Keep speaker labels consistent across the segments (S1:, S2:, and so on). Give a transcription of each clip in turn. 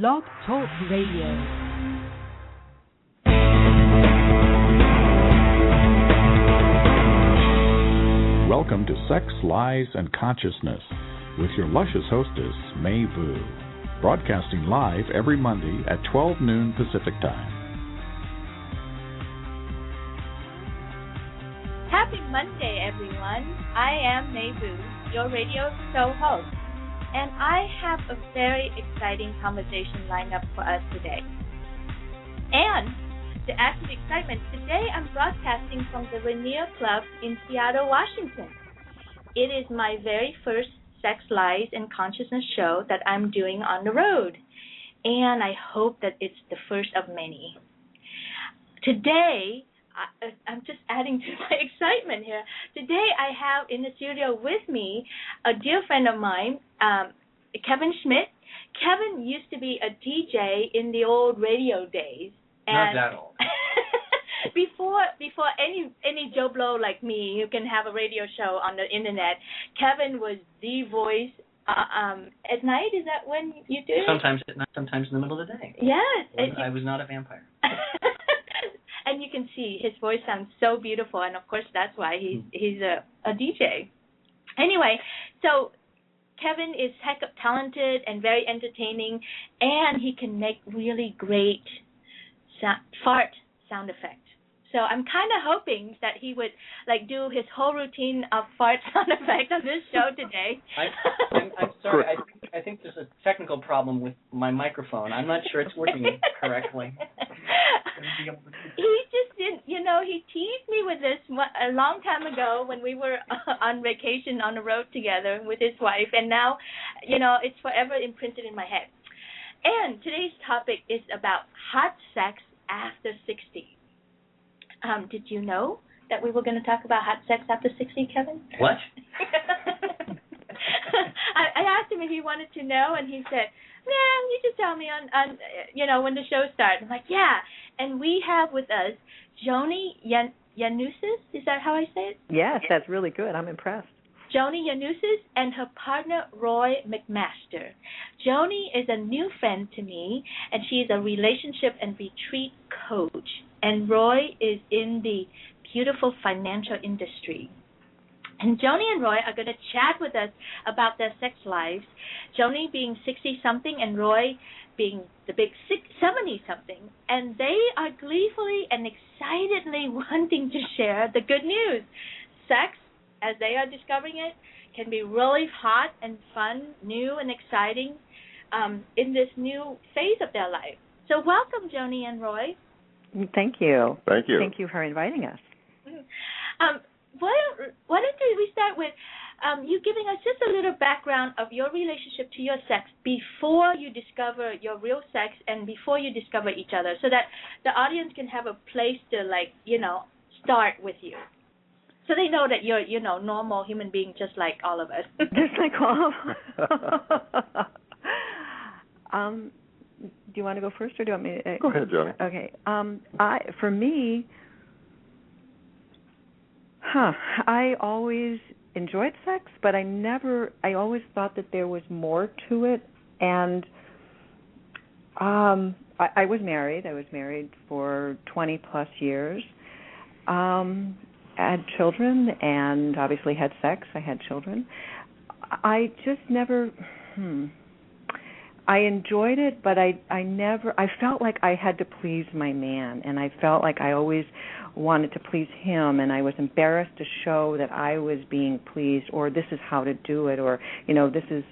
S1: Blog Talk Radio.
S2: Welcome to Sex, Lies, and Consciousness with your luscious hostess, May Vu, broadcasting live every Monday at 12 noon Pacific Time.
S3: Happy Monday, everyone. I am May Vu, your radio show host, and I have a very exciting conversation lined up for us today. And to add to the excitement, today I'm broadcasting from the Rainier Club in Seattle, Washington. It is my very first Sex, Lies, and Consciousness show that I'm doing on the road, and I hope that it's the first of many. Today, I'm just adding to my excitement here. Today I have in the studio with me a dear friend of mine, Kevin Schmidt. Kevin used to be a DJ in the old radio days.
S4: Not that old.
S3: Before any Joe Blow like me who can have a radio show on the internet, Kevin was the voice at night. Is that when you do it?
S4: Sometimes at night, sometimes in the middle of the day.
S3: Yes.
S4: I was not a vampire.
S3: And you can see his voice sounds so beautiful, and of course that's why he's a DJ. Anyway, so Kevin is heck of talented and very entertaining, and he can make really great fart sound effects. So I'm kind of hoping that he would do his whole routine of fart sound effects on this show today.
S4: I'm sorry. I think there's a technical problem with my microphone. I'm not sure it's working correctly.
S3: He just didn't, he teased me with this a long time ago when we were on vacation on the road together with his wife, and now, it's forever imprinted in my head. And today's topic is about hot sex after 60. Did you know that we were going to talk about hot sex after 60, Kevin?
S4: What?
S3: I asked him if he wanted to know, and he said, you just tell me on when the show starts. I'm like, yeah. And we have with us Joni Yanusis. Is that how I say it?
S5: Yes, that's really good. I'm impressed.
S3: Joni Yanusis and her partner, Roy McMaster. Joni is a new friend to me, and she is a relationship and retreat coach. And Roy is in the beautiful financial industry. And Joni and Roy are going to chat with us about their sex lives, Joni being 60-something and Roy being the big 70-something. And they are gleefully and excitedly wanting to share the good news. Sex, as they are discovering it, can be really hot and fun, new and exciting in this new phase of their life. So welcome, Joni and Roy.
S5: Thank you.
S6: Thank you.
S5: Thank you for inviting us.
S3: Why don't we start with you giving us just a little background of your relationship to your sex before you discover your real sex and before you discover each other, so that the audience can have a place to start with you, so they know that you're normal human being just like all of us.
S5: Just like all of us. Do you want to go first, or do you want me to?
S6: Go ahead, Joni.
S5: Okay. For me, I always enjoyed sex, but I always thought that there was more to it. And I was married. I was married for 20 plus years. Had children, and obviously had sex. I had children. I just never. I enjoyed it, but I felt like I had to please my man, and I felt like I always wanted to please him, and I was embarrassed to show that I was being pleased, or this is how to do it, or this is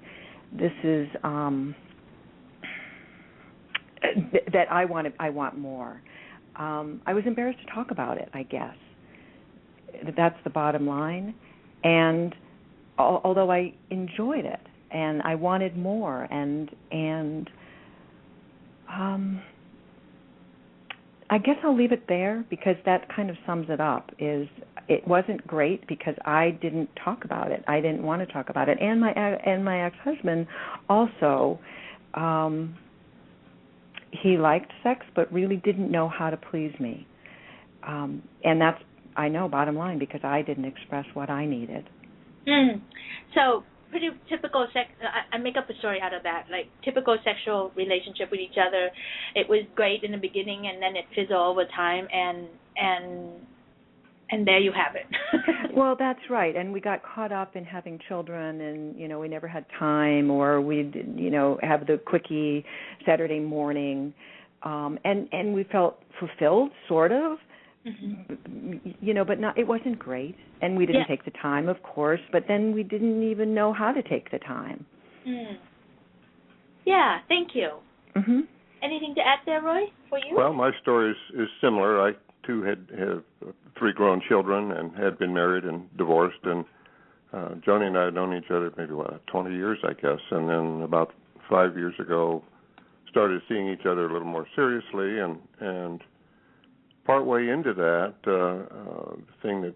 S5: that I want more. I was embarrassed to talk about it, I guess. That's the bottom line. And although I enjoyed it, and I wanted more, and I guess I'll leave it there, because that kind of sums it up. It wasn't great because I didn't talk about it. I didn't want to talk about it, and my ex-husband also. He liked sex, but really didn't know how to please me, and that's, I know, bottom line, because I didn't express what I needed.
S3: So pretty typical I make up a story out of that, like typical sexual relationship with each other. It was great in the beginning, and then it fizzled over time, and there you have it.
S5: Well, that's right. And we got caught up in having children, and we never had time, or we'd have the quickie Saturday morning, and we felt fulfilled, sort of. Mm-hmm. But it wasn't great, and we didn't take the time, of course, but then we didn't even know how to take the time.
S3: Yeah, thank you.
S5: Mm-hmm.
S3: Anything to add there, Roy, for you?
S1: Well, my story is similar. I, too, have 3 grown children and had been married and divorced, and Joni and I had known each other maybe, 20 years, I guess, and then about 5 years ago started seeing each other a little more seriously, and partway into that, the thing that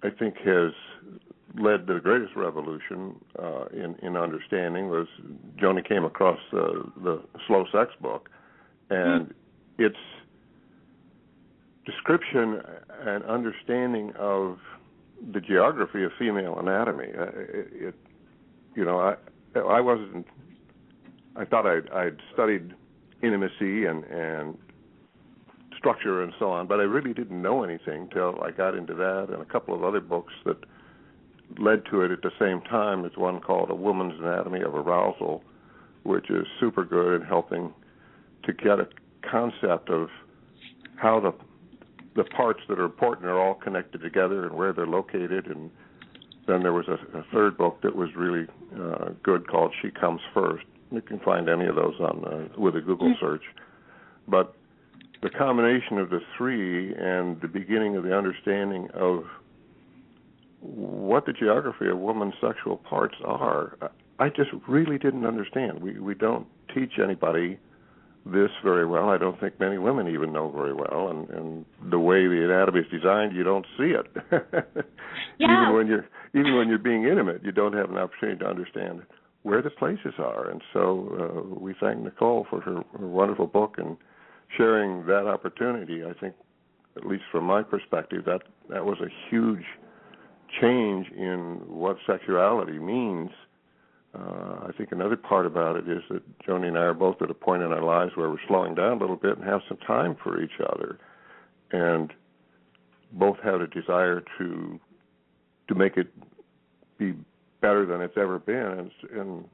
S1: I think has led to the greatest revolution in understanding was Joni came across the Slow Sex book, and its description and understanding of the geography of female anatomy. I thought I'd studied intimacy and structure and so on, but I really didn't know anything till I got into that and a couple of other books that led to it at the same time. There's one called A Woman's Anatomy of Arousal, which is super good in helping to get a concept of how the parts that are important are all connected together and where they're located. And then there was a third book that was really good called She Comes First. You can find any of those with a Google search. But the combination of the 3 and the beginning of the understanding of what the geography of women's sexual parts are, I just really didn't understand. We don't teach anybody this very well. I don't think many women even know very well, and the way the anatomy is designed, you don't see it.
S3: Yeah.
S1: Even when you're being intimate, you don't have an opportunity to understand where the places are. And so we thank Nicole for her wonderful book and sharing that opportunity. I think, at least from my perspective, that was a huge change in what sexuality means. I think another part about it is that Joni and I are both at a point in our lives where we're slowing down a little bit and have some time for each other, and both have a desire to make it be better than it's ever been. And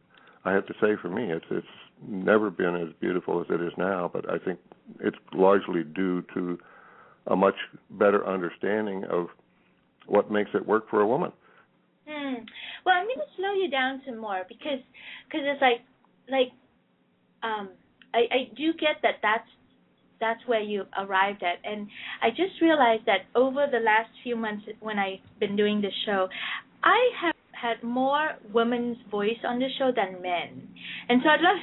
S1: I have to say, for me, it's never been as beautiful as it is now, but I think it's largely due to a much better understanding of what makes it work for a woman.
S3: Well, I'm going to slow you down some more because it's I do get that's where you arrived at, and I just realized that over the last few months when I've been doing this show, I have had more women's voice on the show than men, and so I'd love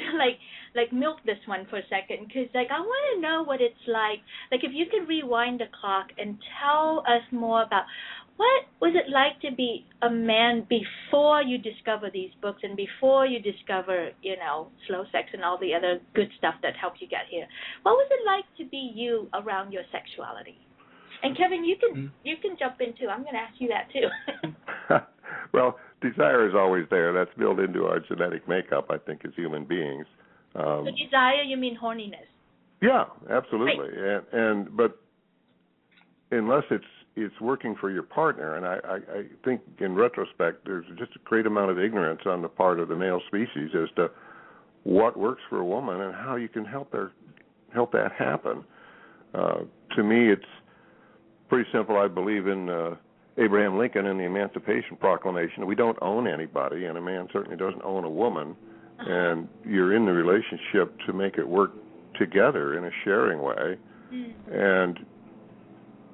S3: to milk this one for a second, because I want to know what it's like if you could rewind the clock and tell us more about what was it like to be a man before you discover these books and before you discover, Slow Sex and all the other good stuff that helped you get here. What was it like to be you around your sexuality? And Kevin, you can jump in too. I'm going to ask you that too.
S1: Well, desire is always there. That's built into our genetic makeup, I think, as human beings.
S3: So desire, you mean horniness?
S1: Yeah, absolutely.
S3: Right.
S1: But unless it's working for your partner, and I think in retrospect there's just a great amount of ignorance on the part of the male species as to what works for a woman and how you can help that happen. To me, it's pretty simple. I believe in Abraham Lincoln and the Emancipation Proclamation. We don't own anybody, and a man certainly doesn't own a woman, and you're in the relationship to make it work together in a sharing way. And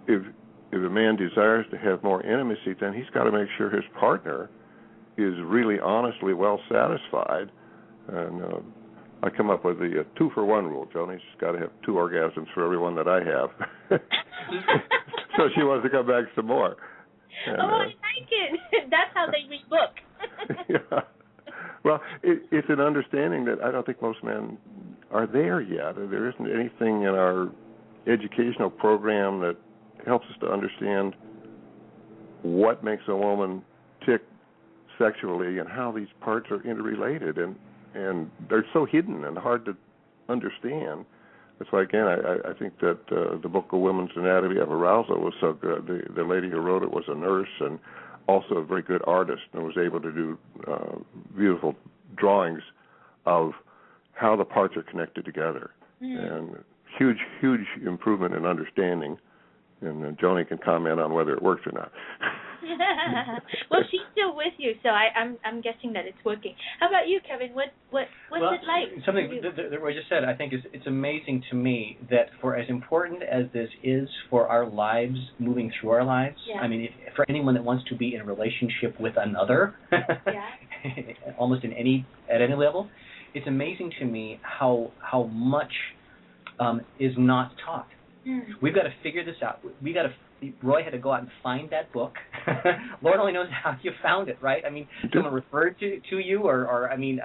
S1: if a man desires to have more intimacy, then he's got to make sure his partner is really honestly well satisfied. And I come up with the 2-for-1 rule. Joni's got to have 2 orgasms for every one that I have. So she wants to come back some more. And,
S3: I like it. That's how they read books.
S1: Yeah. Well, it's an understanding that I don't think most men are there yet. There isn't anything in our educational program that helps us to understand what makes a woman tick sexually and how these parts are interrelated, and they're so hidden and hard to understand. That's why, again, I think that the book, A Woman's Anatomy of Arousal, was so good. The lady who wrote it was a nurse and also a very good artist, and was able to do beautiful drawings of how the parts are connected together. And huge improvement in understanding. And Joni can comment on whether it works or not.
S3: Well, she's still with you, so I'm guessing that it's working. How about you, Kevin? What's it like?
S4: Something that Roy just said, I think it's amazing to me that for as important as this is for our lives, moving through our lives. I mean, for anyone that wants to be in a relationship with another, almost at any level, it's amazing to me how much is not taught. We've got to figure this out. Roy had to go out and find that book. Lord only knows how you found it, right? I mean, someone referred to you, or I mean,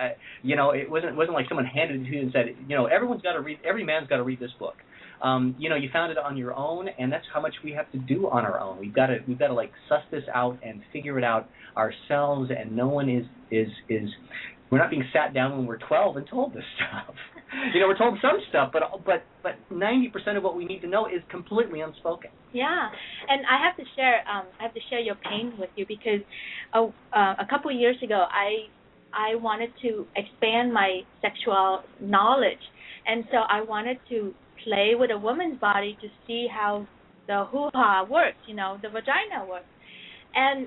S4: it wasn't like someone handed it to you and said, everyone's got to read. Every man's got to read this book. You found it on your own, and that's how much we have to do on our own. We've got to like suss this out and figure it out ourselves. And no one is. We're not being sat down when we're 12 and told this stuff. We're told some stuff, but 90% of what we need to know is completely unspoken.
S3: Yeah, and I have to share your pain with you, because a couple of years ago I wanted to expand my sexual knowledge, and so I wanted to play with a woman's body to see how the hoo-ha works, the vagina works, and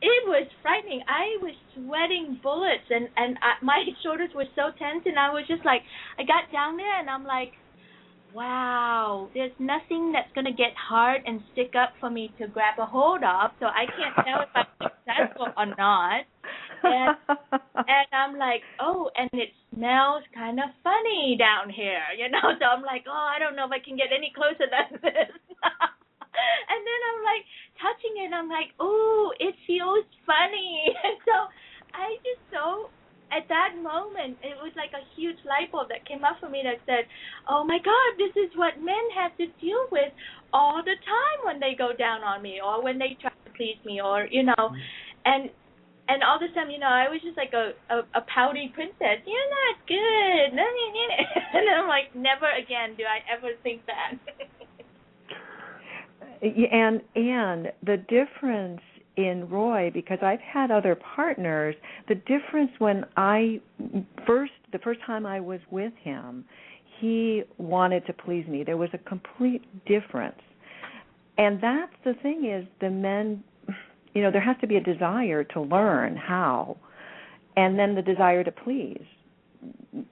S3: it was frightening. I was sweating bullets, and my shoulders were so tense, and I was just like, I got down there, and I'm like, wow, there's nothing that's going to get hard and stick up for me to grab a hold of, so I can't tell if I'm successful or not. And I'm like, oh, and it smells kind of funny down here, so I'm like, oh, I don't know if I can get any closer than this. And then I'm like touching it, I'm like, oh, it feels funny. And so at that moment, it was like a huge light bulb that came up for me that said, oh my God, this is what men have to deal with all the time when they go down on me, or when they try to please me, or, and all the time, I was just like a pouty princess. You're not good. And I'm like, never again do I ever think that.
S5: And the difference in Roy, because I've had other partners, the difference when the first time I was with him, he wanted to please me. There was a complete difference. And that's the thing is, the men, there has to be a desire to learn how, and then the desire to please.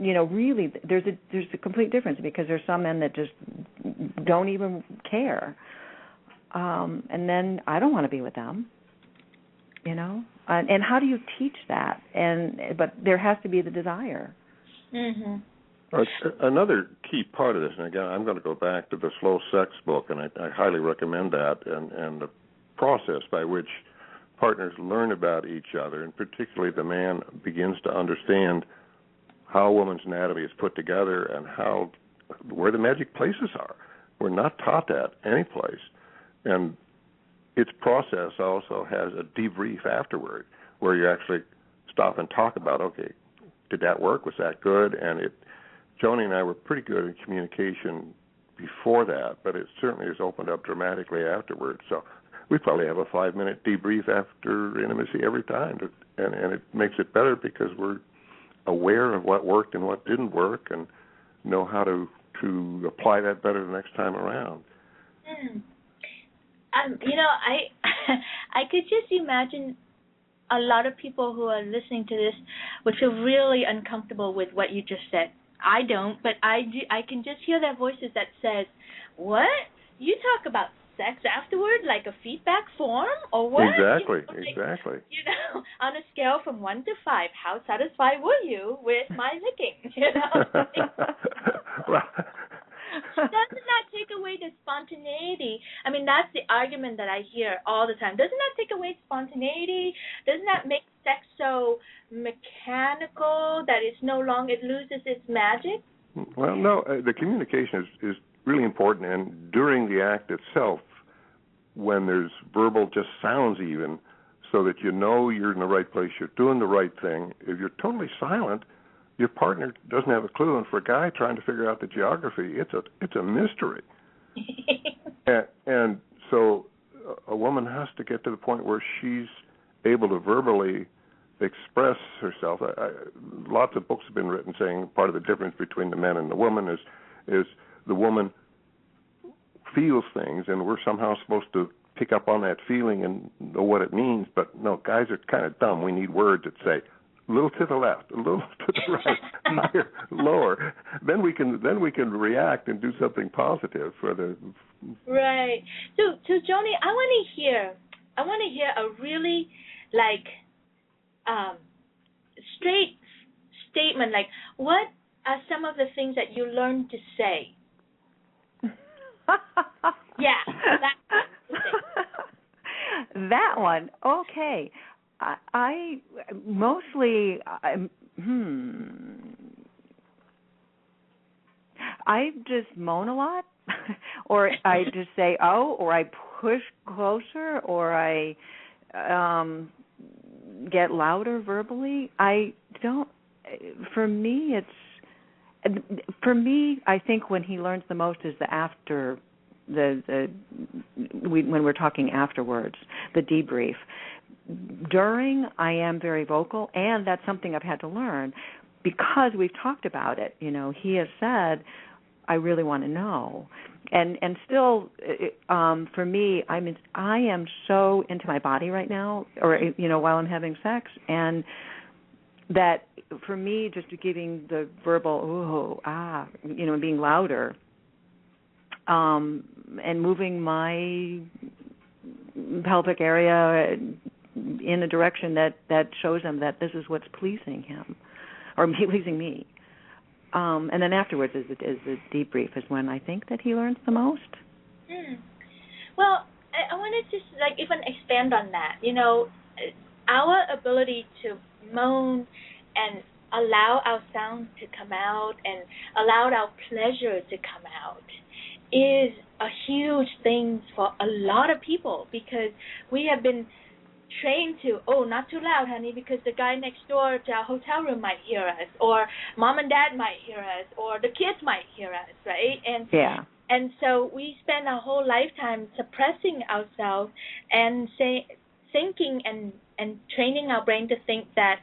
S5: Really, there's a complete difference, because there's some men that just don't even care. And then I don't want to be with them, And how do you teach that? But there has to be the desire.
S3: Mm-hmm.
S1: Another key part of this, and again, I'm going to go back to the Slow Sex book, and I highly recommend that, and the process by which partners learn about each other, and particularly the man begins to understand how a woman's anatomy is put together and where the magic places are. We're not taught that any place. And its process also has a debrief afterward, where you actually stop and talk about, okay, did that work? Was that good? And Joni and I were pretty good in communication before that, but it certainly has opened up dramatically afterwards. So we probably have a 5-minute debrief after intimacy every time, and it makes it better because we're aware of what worked and what didn't work, and know how to apply that better the next time around.
S3: I could just imagine a lot of people who are listening to this would feel really uncomfortable with what you just said. I don't, but I can just hear their voices that says, what? You talk about sex afterward, like a feedback form, or what?
S1: Exactly.
S3: On a scale from 1 to 5, how satisfied were you with my licking?
S1: Well,
S3: doesn't that take away the spontaneity? I mean, that's the argument that I hear all the time. Doesn't that take away spontaneity? Doesn't that make sex so mechanical that it loses its magic?
S1: Well, no, the communication is really important, and during the act itself, when there's verbal just sounds even, so that you know you're in the right place, you're doing the right thing. If you're totally silent, your partner doesn't have a clue, and for a guy trying to figure out the geography, it's a mystery. and so a woman has to get to the point where she's able to verbally express herself. Lots of books have been written saying part of the difference between the man and the woman is the woman feels things, and we're somehow supposed to pick up on that feeling and know what it means. But no, guys are kind of dumb. We need words that say a little to the left, a little to the right, higher, lower. Then we can react and do something positive for the.
S3: Right. So Joni, I want to hear a really straight statement. Like, what are some of the things that you learned to say? Yeah.
S5: That one. Okay. I mostly I just moan a lot, or I just say oh, or I push closer, or I get louder verbally. I don't. For me, I think when he learns the most is the after. When we're talking afterwards, the debrief. During, I am very vocal, and that's something I've had to learn because we've talked about it. You know, he has said, "I really want to know," and still, for me, I am so into my body right now, or while I'm having sex, and that for me, just giving the verbal ooh, ah, being louder. And moving my pelvic area in a direction that shows him that this is what's pleasing him, or pleasing me. And then afterwards is the debrief is when I think that he learns the most.
S3: Well, I want to just even expand on that. Our ability to moan and allow our sound to come out and allow our pleasure to come out is a huge thing for a lot of people, because we have been trained to, not too loud, honey, because the guy next door to our hotel room might hear us, or mom and dad might hear us, or the kids might hear us, right? And so we spend our whole lifetime suppressing ourselves and thinking and training our brain to think that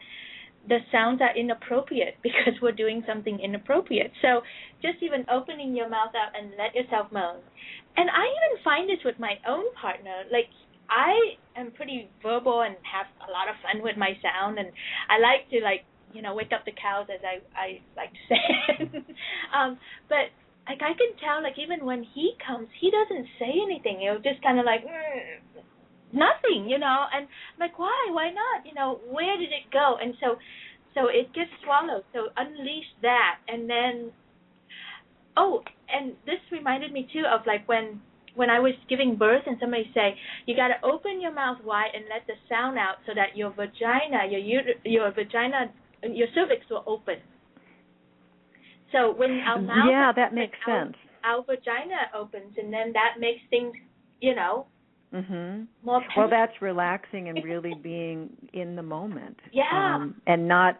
S3: the sounds are inappropriate because we're doing something inappropriate. So just even opening your mouth out and let yourself moan. And I even find this with my own partner. Like, I am pretty verbal and have a lot of fun with my sound, and I like to wake up the cows, as I like to say. But I can tell, even when he comes, he doesn't say anything. He'll just kind of nothing, and I'm like, why not? Where did it go? And so it gets swallowed. So unleash that. And then, and this reminded me too of when I was giving birth, and somebody say, you got to open your mouth wide and let the sound out so that your vagina, your cervix will open. So when our mouth
S5: that makes sense.
S3: Our vagina opens, and then that makes things,
S5: Mm-hmm.
S3: more.
S5: Well, that's relaxing and really being in the moment.
S3: Yeah.
S5: And not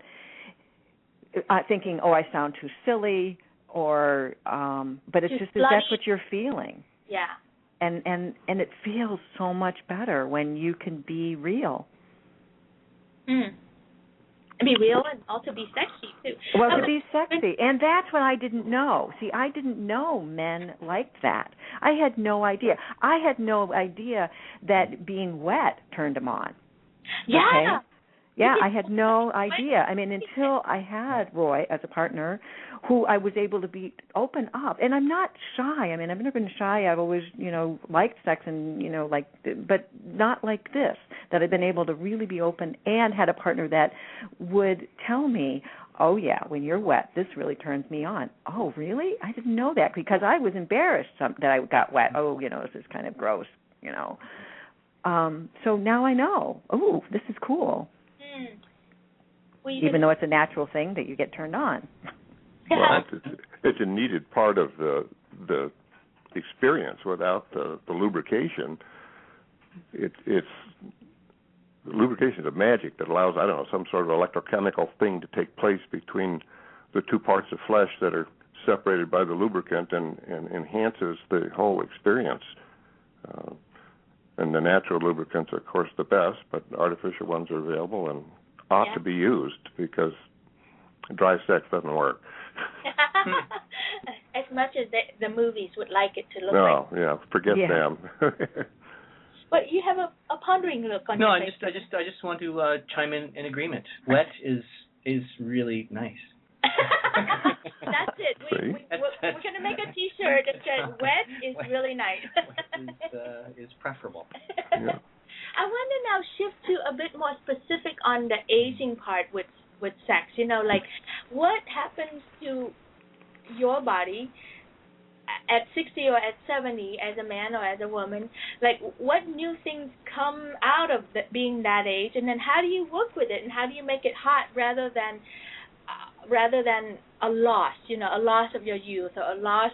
S5: thinking, I sound too silly, or but it's just that's what you're feeling.
S3: Yeah.
S5: And it feels so much better when you can be real.
S3: Be real and also be sexy too.
S5: Well, to be sexy, and that's what I didn't know. See, I didn't know men liked that. I had no idea. I had no idea that being wet turned them on.
S3: Yeah.
S5: Okay? Yeah, I had no idea. I mean, until I had Roy as a partner, who I was able to be open up. And I'm not shy. I mean, I've never been shy. I've always, liked sex and, but not like this, that I've been able to really be open and had a partner that would tell me, oh, yeah, when you're wet, this really turns me on. Oh, really? I didn't know that, because I was embarrassed that I got wet. Oh, this is kind of gross, So now I know, this is cool.
S3: Well,
S5: even though it's a natural thing that you get turned on.
S1: Well, it's a needed part of the experience. Without the lubrication, it's lubrication is a magic that allows, I don't know, some sort of electrochemical thing to take place between the two parts of flesh that are separated by the lubricant and enhances the whole experience. And the natural lubricants are, of course, the best, but artificial ones are available and ought to be used because dry sex doesn't work.
S3: As much as the movies would like it to look like.
S1: No, yeah, forget them.
S3: But you have a pondering look on your face.
S4: No, I just want to chime in agreement. Wet is really nice.
S3: That's it. We're going to make a T-shirt that says "Wet is really nice."
S4: Wet is preferable.
S1: Yeah.
S3: I want to now shift to a bit more specific on the aging part with sex. You know, like what happens to your body at 60 or at 70 as a man or as a woman? Like, what new things come out of being that age, and then how do you work with it, and how do you make it hot rather than a loss, a loss of your youth or a loss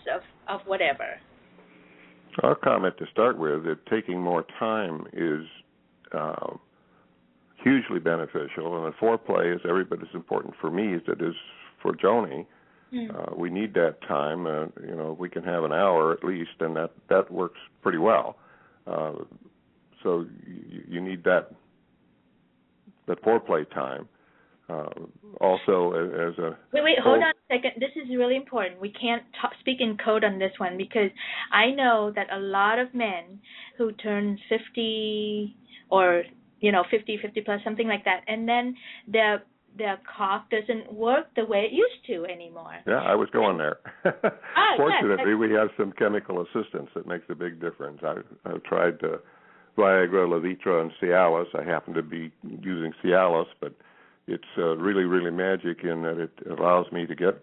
S3: of whatever?
S1: I'll comment to start with that taking more time is hugely beneficial, and the foreplay is every bit as important for me as it is for Joni. We need that time. We can have an hour at least, and that works pretty well. So you need that foreplay time. Also, as a
S3: wait, hold on a second. This is really important. We can't speak in code on this one because I know that a lot of men who turn 50 or 50 plus, something like that, and then their cock doesn't work the way it used to anymore.
S1: Yeah, I was going there. Fortunately, we have some chemical assistance that makes a big difference. I've tried Viagra, Levitra, and Cialis. I happen to be using Cialis, but it's really, really magic in that it allows me to get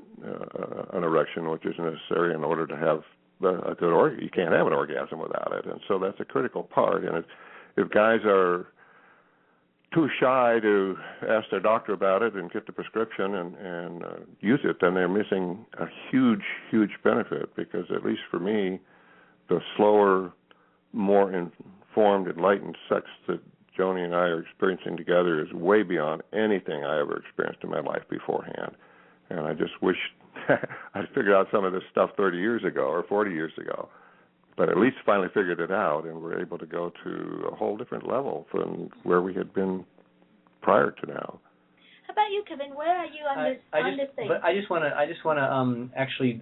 S1: an erection, which is necessary in order to have a good orgasm. You can't have an orgasm without it, and so that's a critical part. And if guys are too shy to ask their doctor about it and get the prescription and use it, then they're missing a huge, huge benefit because, at least for me, the slower, more informed, enlightened sex that Joni and I are experiencing together is way beyond anything I ever experienced in my life beforehand. And I just wish I'd figured out some of this stuff 30 years ago or 40 years ago. But at least finally figured it out, and we're able to go to a whole different level from where we had been prior to now.
S3: How about you, Kevin? Where are you on this thing?
S4: But I just want to actually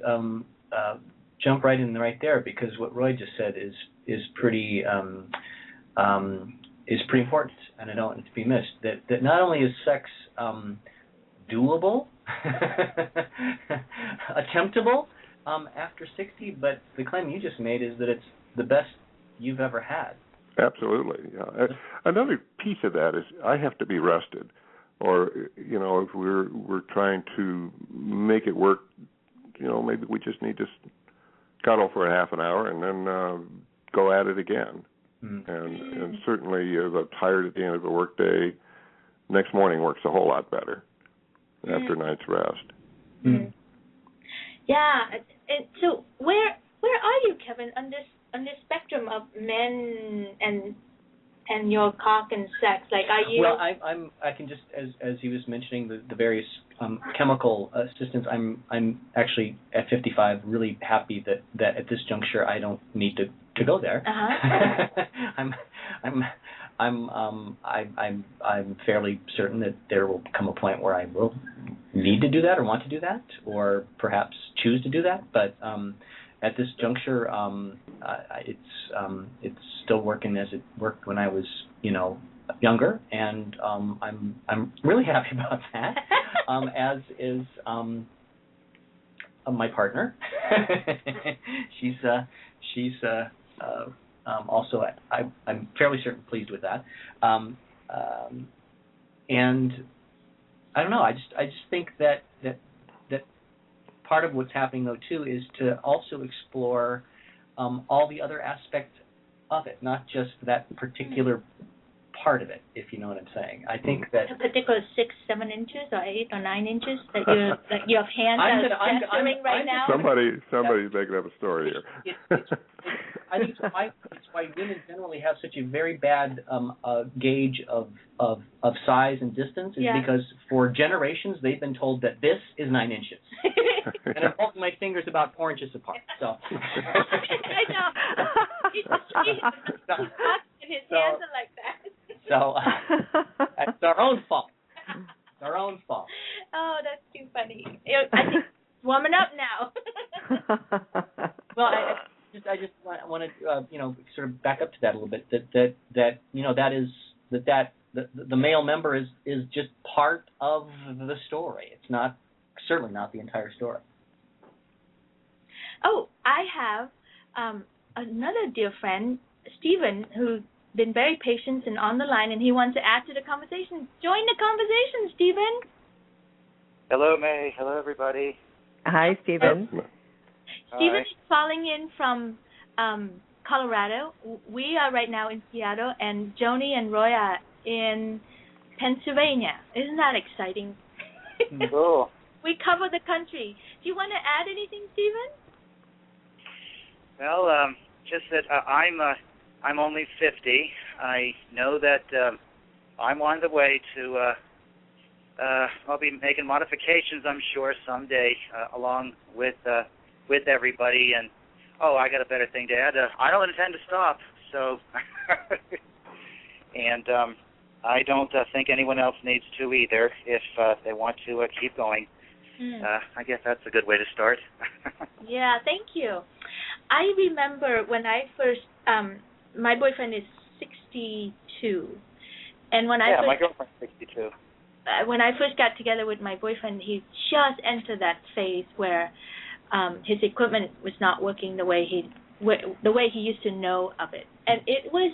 S4: jump right in right there, because what Roy just said is pretty important, and I don't want it to be missed. That not only is sex doable, attemptable after 60, but the claim you just made is that it's the best you've ever had.
S1: Absolutely. Yeah. Another piece of that is I have to be rested, or if we're trying to make it work, maybe we just need to cuddle for a half an hour and then go at it again. And certainly, if I'm tired at the end of a work day, next morning works a whole lot better after a night's rest.
S3: Yeah. And so where are you, Kevin, on this spectrum of men and your cock and sex? Like, are you?
S4: Well, I can just, as he was mentioning the various chemical assistance, I'm actually at 55 really happy that at this juncture I don't need to go there. I'm fairly certain that there will come a point where I will need to do that or want to do that, or perhaps choose to do that. But at this juncture, it's still working as it worked when I was, younger, and I'm really happy about that. As is my partner. she's also, I'm fairly certain pleased with that. And I don't know. I just think that part of what's happening though too is to also explore all the other aspects of it, not just that particular part of it, if you know what I'm saying. I think that
S3: a particular 6-7 inches or 8 or 9 inches that your hands are gesturing right now.
S1: Somebody's making up a story here.
S4: think it's why women generally have such a very bad gauge of size and distance is because for generations they've been told that this is 9 inches, and I'm holding my fingers about 4 inches apart. So
S3: I know. He's and his hands are like that.
S4: So it's our own fault. It's our own fault.
S3: Oh, that's too funny. I think it's warming up now.
S4: Well, I just want to sort of back up to that a little bit. That the male member is just part of the story. It's certainly not the entire story.
S3: Oh, I have another dear friend, Stephen, who's been very patient and on the line, and he wants to add to the conversation. Join the conversation, Stephen.
S6: Hello, May. Hello, everybody.
S5: Hi, Stephen.
S3: Stephen is calling in from Colorado. We are right now in Seattle, and Joni and Roy are in Pennsylvania. Isn't that exciting?
S6: Cool.
S3: We cover the country. Do you want to add anything, Stephen?
S6: Well, just that I'm only 50. I know that I'm on the way to. I'll be making modifications, I'm sure, someday, along with everybody. And I got a better thing to add. I don't intend to stop. So, and I don't think anyone else needs to either. If they want to keep going, I guess that's a good way to start.
S3: Yeah, thank you. I remember when I first. My boyfriend is 62, and when
S6: my girlfriend's 62.
S3: When I first got together with my boyfriend, he just entered that phase where his equipment was not working the way he used to know of it, and it was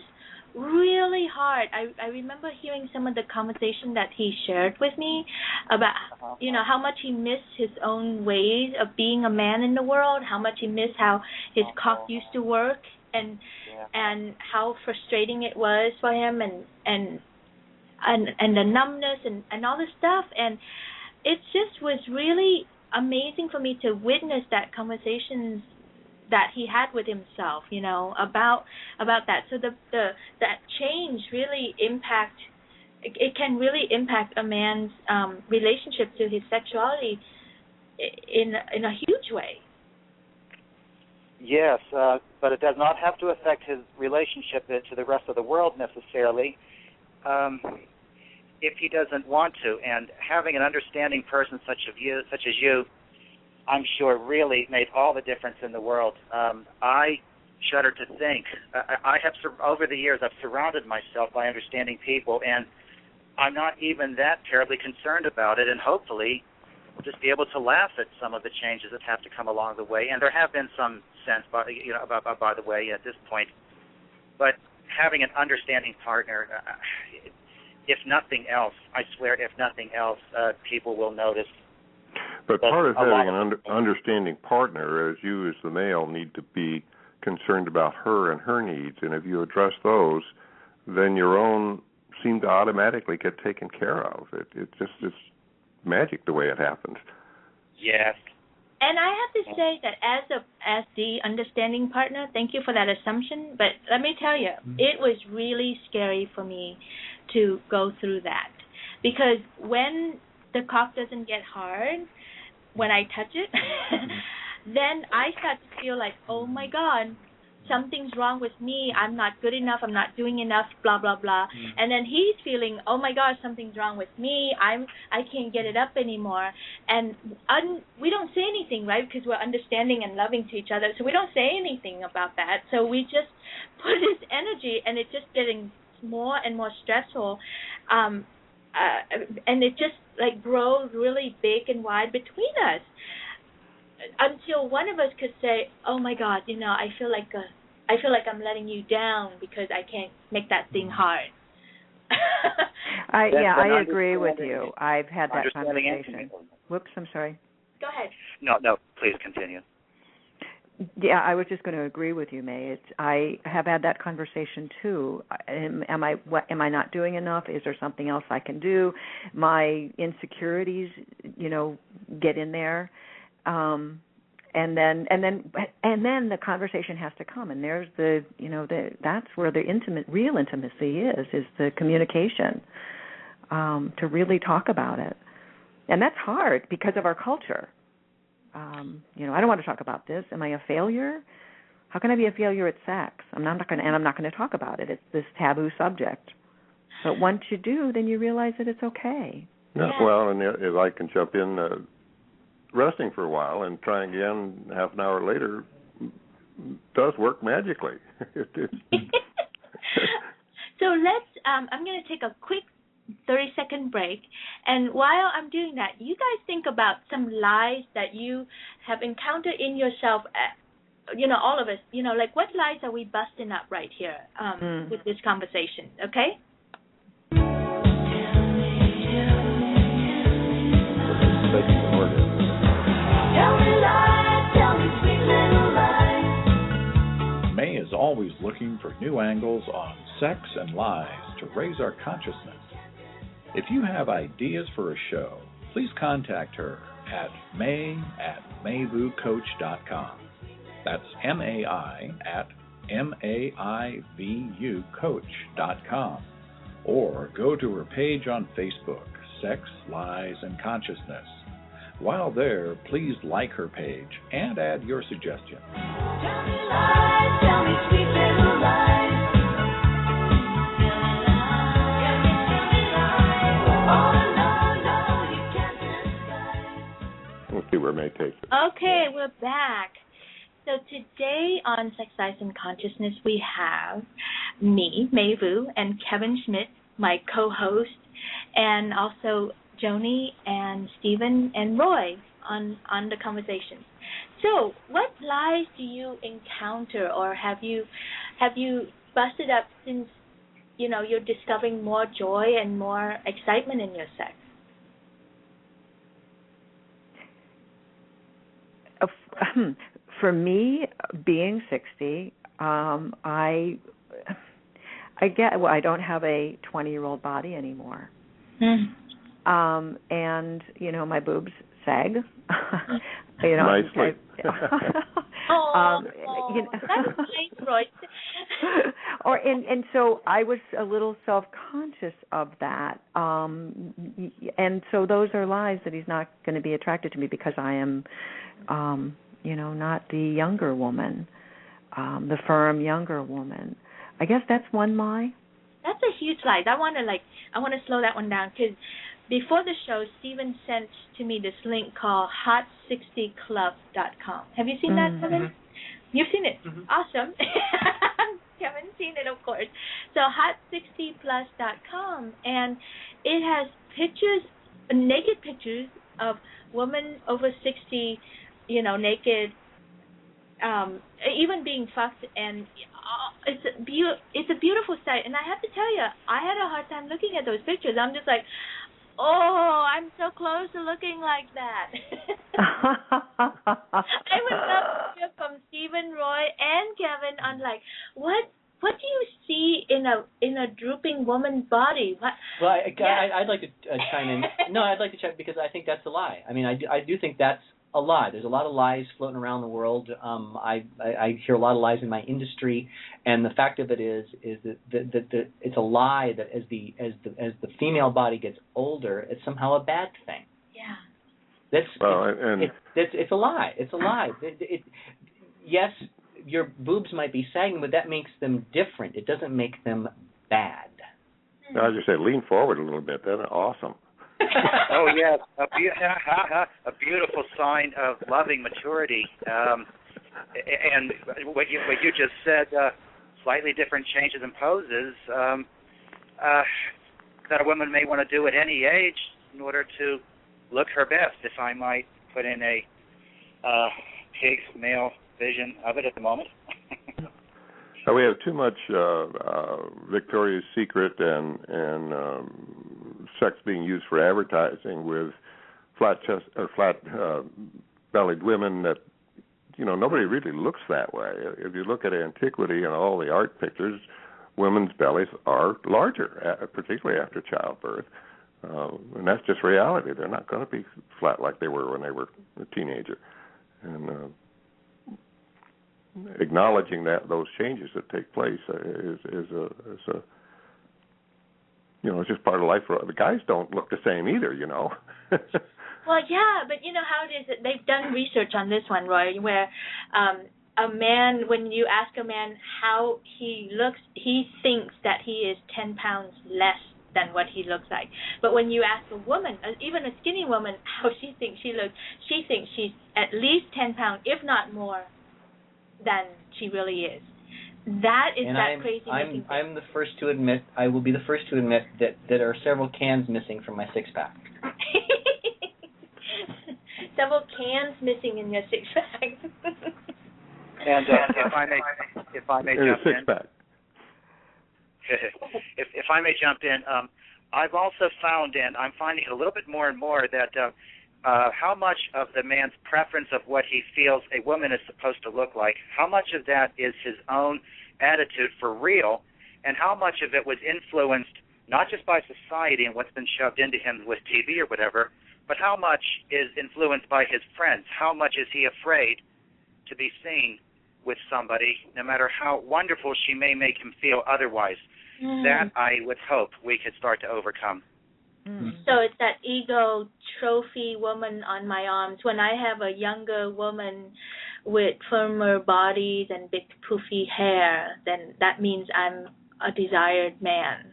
S3: really hard. I remember hearing some of the conversation that he shared with me about how much he missed his own ways of being a man in the world, how much he missed how his cock used to work, and how frustrating it was for him, and the numbness and all this stuff, and it just was really amazing for me to witness that conversations that he had with himself, about that. So that change really can really impact a man's relationship to his sexuality in a huge way.
S6: Yes, but it does not have to affect his relationship to the rest of the world necessarily, if he doesn't want to. And having an understanding person such as you, I'm sure really made all the difference in the world. I shudder to think. I have, over the years, I've surrounded myself by understanding people, and I'm not even that terribly concerned about it, and hopefully just be able to laugh at some of the changes that have to come along the way. And there have been some sense, by the way, at this point. But having an understanding partner, if nothing else, I swear, if nothing else, people will notice.
S1: But part of having an understanding partner, as you as the male need to be concerned about her and her needs, and if you address those, then your own seem to automatically get taken care of. It just is magic the way it happens.
S6: Yes.
S3: And I have to say that as the understanding partner, thank you for that assumption, but let me tell you, it was really scary for me to go through that, because when the cock doesn't get hard when I touch it, then I start to feel like, oh my God, something's wrong with me. I'm not good enough. I'm not doing enough. Blah blah blah. And then he's feeling, oh my God, something's wrong with me. I can't get it up anymore. And we don't say anything, right? Because we're understanding and loving to each other. So we don't say anything about that. So we just put this energy, and it's just getting more and more stressful. And it just grows really big and wide between us, until one of us could say, oh my God, I feel like I'm letting you down because I can't make that thing hard.
S5: I agree with you. I've had that conversation. Whoops, I'm sorry.
S3: Go ahead.
S6: No, please continue.
S5: Yeah, I was just going to agree with you, May. I have had that conversation too. Am I not doing enough? Is there something else I can do? My insecurities, get in there, and and then the conversation has to come, and there's that's where the real intimacy is the communication, to really talk about it. And that's hard because of our culture. I don't want to talk about this. Am I a failure? How can I be a failure at sex? I'm not going to talk about it. It's this taboo subject. But once you do, then you realize that it's okay.
S1: Yeah. Well, and if I can jump in, resting for a while and trying again half an hour later does work magically.
S3: So let's. I'm going to take a quick 30-second break, and while I'm doing that, you guys think about some lies that you have encountered in yourself. All of us. Like what lies are we busting up right here with this conversation? Okay.
S2: May is always looking for new angles on sex and lies to raise our consciousness. If you have ideas for a show, please contact her at may@mayvucoach.com. That's MAI@MAIVUcoach.com. Or go to her page on Facebook, Sex, Lies, and Consciousness. While there, please like her page and add your suggestions.
S7: Tell me lies, tell me sweet little lies.
S1: We'll see where May takes it.
S3: Okay, we're back. So today on Sex, Lies, and Consciousness, we have me, May Vu, and Kevin Schmidt, my co-host, and also Joni and Stephen and Roy on the conversation. So, what lies do you encounter, or have you busted up since you're discovering more joy and more excitement in your sex?
S5: For me, being 60, I don't have a 20-year-old body anymore. And my boobs sag.
S1: Nicely.
S3: That's nice, Roy.
S5: And so I was a little self-conscious of that. And so those are lies that he's not going to be attracted to me because I am, not the younger woman, the firm younger woman. I guess that's one lie.
S3: That's a huge lie. I want to slow that one down because before the show, Stephen sent to me this link called hot60club.com. Have you seen that, Kevin? Mm-hmm. You've seen it? Mm-hmm. Awesome. Kevin's seen it, of course. So hot60plus.com, and it has pictures, naked pictures of women over 60, naked, even being fucked, and it's a beautiful sight. And I have to tell you, I had a hard time looking at those pictures. I'm just like, oh, I'm so close to looking like that. I would love to hear from Stephen, Roy, and Kevin on what do you see in a drooping woman's body? What?
S4: Well, I'd like to chime in. No, I'd like to check because I think that's a lie. I mean, I do think that's a lie. There's a lot of lies floating around the world. I hear a lot of lies in my industry, and the fact of it is that it's a lie that as the female body gets older, it's somehow a bad thing.
S3: Yeah.
S4: It's a lie. It's a lie. Yes, your boobs might be sagging, but that makes them different. It doesn't make them bad.
S1: I just say lean forward a little bit. That's awesome.
S6: Oh yes, a beautiful sign of loving maturity. And what you just said, slightly different changes and poses that a woman may want to do at any age in order to look her best. If I might put in a pig male vision of it at the moment.
S1: We have too much Victoria's Secret and sex being used for advertising with flat chest or flat bellied women that nobody really looks that way. If you look at antiquity and all the art pictures, women's bellies are larger, particularly after childbirth, and that's just reality. They're not going to be flat like they were when they were a teenager. And acknowledging that those changes that take place is a it's just part of life. The guys don't look the same either,
S3: Well, yeah, but you know how it is that they've done research on this one, Roy, where a man, when you ask a man how he looks, he thinks that he is 10 pounds less than what he looks like. But when you ask a woman, even a skinny woman, how she thinks she looks, she thinks she's at least 10 pounds, if not more, than she really is. That is crazy looking thing.
S4: I'm the first to admit, I will be the first to admit that there are several cans missing from my six-pack.
S3: Several cans missing in your six-pack.
S6: And if I may jump in. If I may jump in, I've also found, and I'm finding it a little bit more and more, that how much of the man's preference of what he feels a woman is supposed to look like, how much of that is his own attitude for real, and how much of it was influenced not just by society and what's been shoved into him with TV or whatever, but how much is influenced by his friends? How much is he afraid to be seen with somebody, no matter how wonderful she may make him feel otherwise? That I would hope we could start to overcome.
S3: So it's that ego trophy woman on my arms. When I have a younger woman with firmer bodies and big poofy hair, then that means I'm a desired man.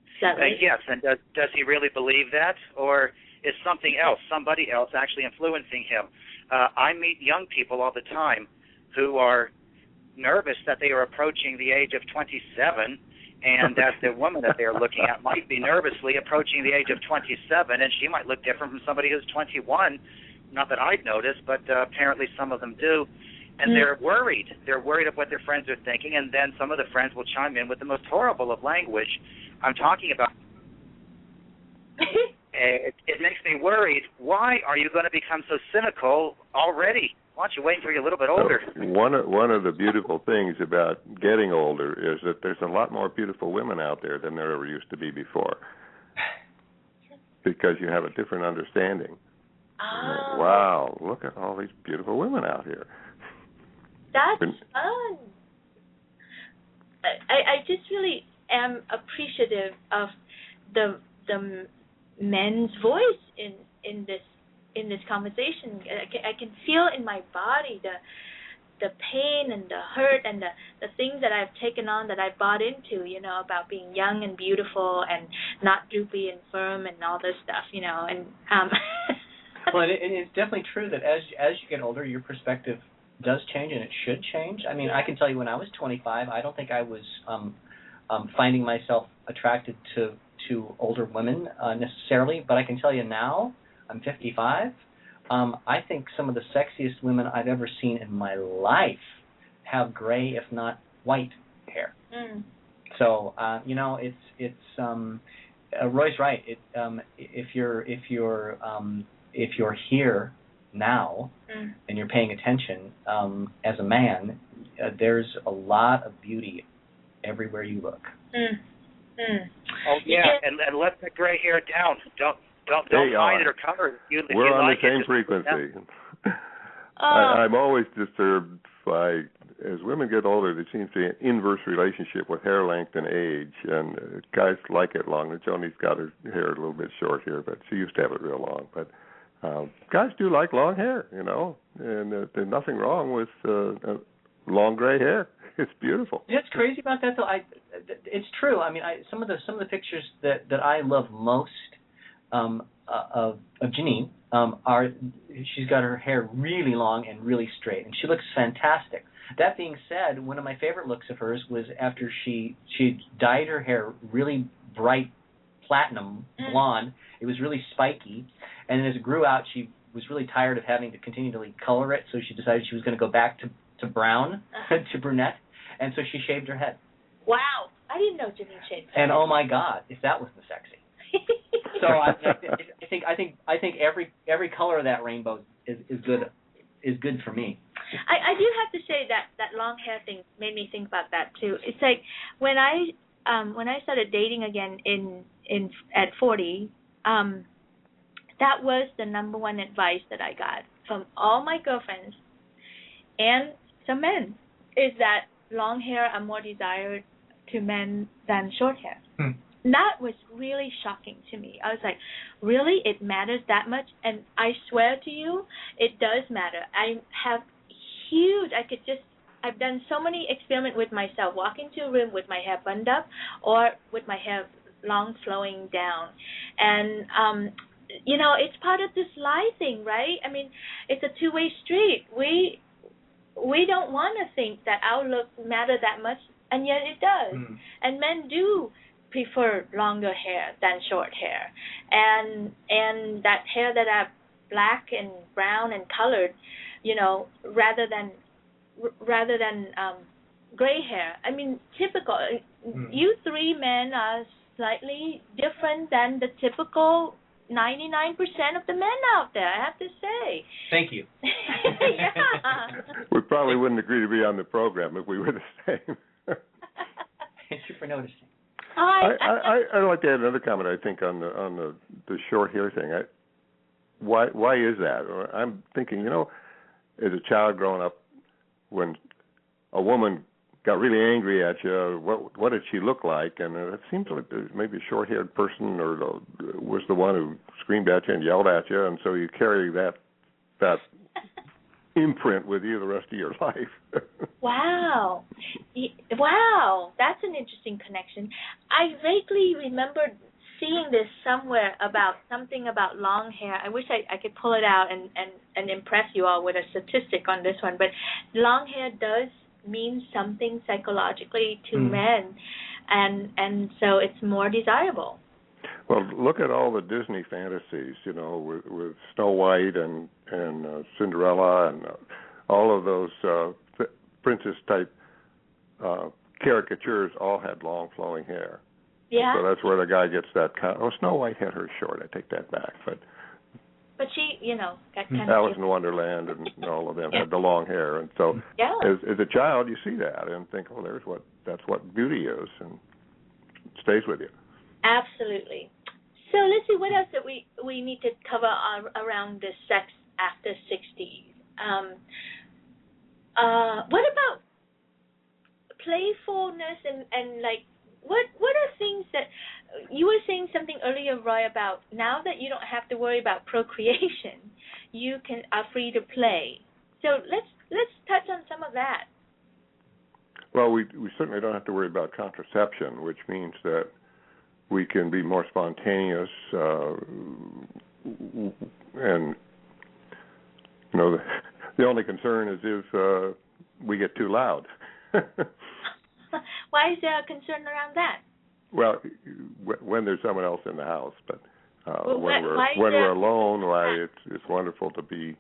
S3: Is that right?
S6: Yes, and does he really believe that? Or is something else, somebody else actually influencing him? I meet young people all the time who are nervous that they are approaching the age of 27, and that the woman that they're looking at might be nervously approaching the age of 27, and she might look different from somebody who's 21. Not that I'd notice, but apparently some of them do. And they're worried. They're worried of what their friends are thinking, and then some of the friends will chime in with the most horrible of language. I'm talking about... It makes me worried. Why are you going to become so cynical already? Why don't you wait until you're a little bit older?
S1: One of the beautiful things about getting older is that there's a lot more beautiful women out there than there ever used to be before, because you have a different understanding.
S3: Oh.
S1: Wow, look at all these beautiful women out here.
S3: That's fun. I just really am appreciative of the men's voice in this conversation. I can feel in my body the pain and the hurt and the things that I've taken on, that I bought into, about being young and beautiful and not droopy and firm and all this stuff, and
S4: well, and it's definitely true that as you get older, your perspective does change, and it should change. I mean, I can tell you when I was 25, I don't think I was finding myself attracted to older women necessarily, but I can tell you now, I'm 55, I think some of the sexiest women I've ever seen in my life have gray, if not white, hair. So it's Roy's right. If you're here now and you're paying attention as a man, there's a lot of beauty everywhere you look.
S6: Oh yeah, and let the gray hair down. Don't hide it or cover it.
S1: We're on the same frequency. I'm always disturbed by, as women get older, there seems to be an inverse relationship with hair length and age, and guys like it long. Joni's got her hair a little bit short here, but she used to have it real long. But guys do like long hair, and there's nothing wrong with long gray hair. It's beautiful.
S4: You know what's crazy about that, though? It's true. I mean, some of the pictures that I love most of Janine are, she's got her hair really long and really straight, and she looks fantastic. That being said, one of my favorite looks of hers was after she dyed her hair really bright platinum blonde. It was really spiky, and as it grew out, she was really tired of having to continually color it, so she decided she was going to go back to brown, to brunette, and so she shaved her head.
S3: Wow, I didn't know Janine shaved her
S4: And
S3: head.
S4: oh my God, if that wasn't sexy. So I think every color of that rainbow is good for me.
S3: I do have to say that long hair thing made me think about that too. It's like when I started dating again at 40, that was the number one advice that I got from all my girlfriends and some men. is that long hair are more desired to men than short hair. That was really shocking to me. I was like, really? It matters that much? And I swear to you, it does matter. I have I've done so many experiments with myself, walk into a room with my hair bunded up or with my hair long flowing down. And, it's part of this lie thing, right? I mean, it's a two-way street. We don't want to think that our look matter that much, and yet it does. And men do prefer longer hair than short hair, and that hair that are black and brown and colored, rather than gray hair. I mean, typical. You three men are slightly different than the typical 99% of the men out there, I have to say.
S4: Thank you.
S3: Yeah.
S1: We probably wouldn't agree to be on the program if we were the same.
S4: Thank you for noticing.
S1: I'd like to add another comment. I think on the short hair thing. Why is that? I'm thinking, as a child growing up, when a woman got really angry at you, what did she look like? And it seems like maybe a short-haired person was the one who screamed at you and yelled at you, and so you carry that imprint with you the rest of your life.
S3: Wow. Wow, that's an interesting connection. I vaguely remember seeing this somewhere about something about long hair. I wish I could pull it out and impress you all with a statistic on this one, but long hair does mean something psychologically to men, and so it's more desirable.
S1: Well, look at all the Disney fantasies, with Snow White and Cinderella and all of those princess-type caricatures all had long flowing hair.
S3: Yeah.
S1: So that's where the guy gets that Snow White had her short. I take that back, but
S3: she, got kind
S1: Alice in Wonderland and all of them had the long hair, and so as a child you see that and think, that's what beauty is, and it stays with you.
S3: Absolutely. So let's see, what else that we need to cover around the sex after 60. What about playfulness and like, what are things that you were saying something earlier, Roy, about now that you don't have to worry about procreation, you are free to play. So let's touch on some of that.
S1: Well, we certainly don't have to worry about contraception, which means that we can be more spontaneous, and the only concern is if we get too loud.
S3: Why is there a concern around that?
S1: Well, when there's someone else in the house, but when
S3: why
S1: we're alone, it's wonderful to be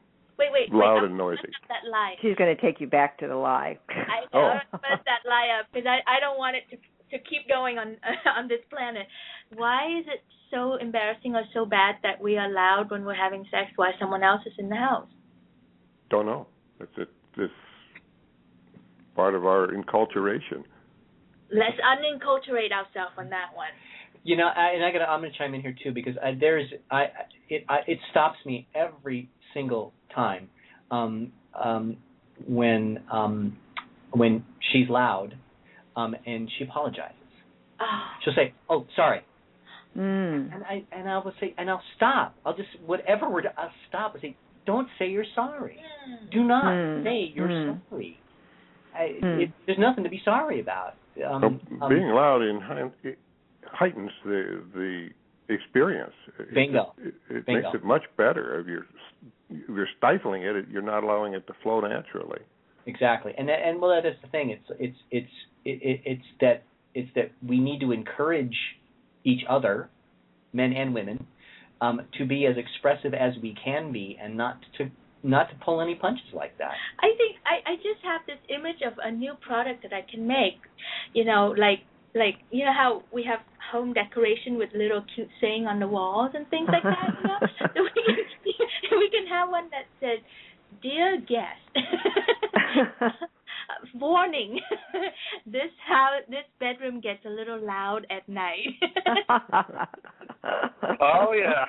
S1: loud and noisy.
S3: That lie.
S5: She's going to take you back to the lie.
S3: I know. Mess that lie up because I don't want it to keep going on this planet. Why is it so embarrassing or so bad that we are loud when we're having sex while someone else is in the house?
S1: Don't know. It's part of our enculturation.
S3: Let's unenculturate ourselves on that one.
S4: I'm going to chime in here too, because it stops me every single time when she's loud and she apologizes.
S3: Oh.
S4: She'll say, "Oh, sorry,"
S5: and
S4: I will say, and I'll stop. I'll just I'll stop and say, "Don't say you're sorry. Do not say you're sorry. There's nothing to be sorry about."
S1: Being loud it heightens the experience.
S4: Bingo.
S1: It makes it much better. If you're stifling it, you're not allowing it to flow naturally.
S4: Exactly, and that is the thing. It's that we need to encourage each other, men and women, to be as expressive as we can be, and not to pull any punches like that.
S3: I think I just have this image of a new product that I can make, like how we have home decoration with little cute saying on the walls and things like that. So we can have one that says, "Dear guest, warning, this bedroom gets a little loud at night."
S6: Oh yeah.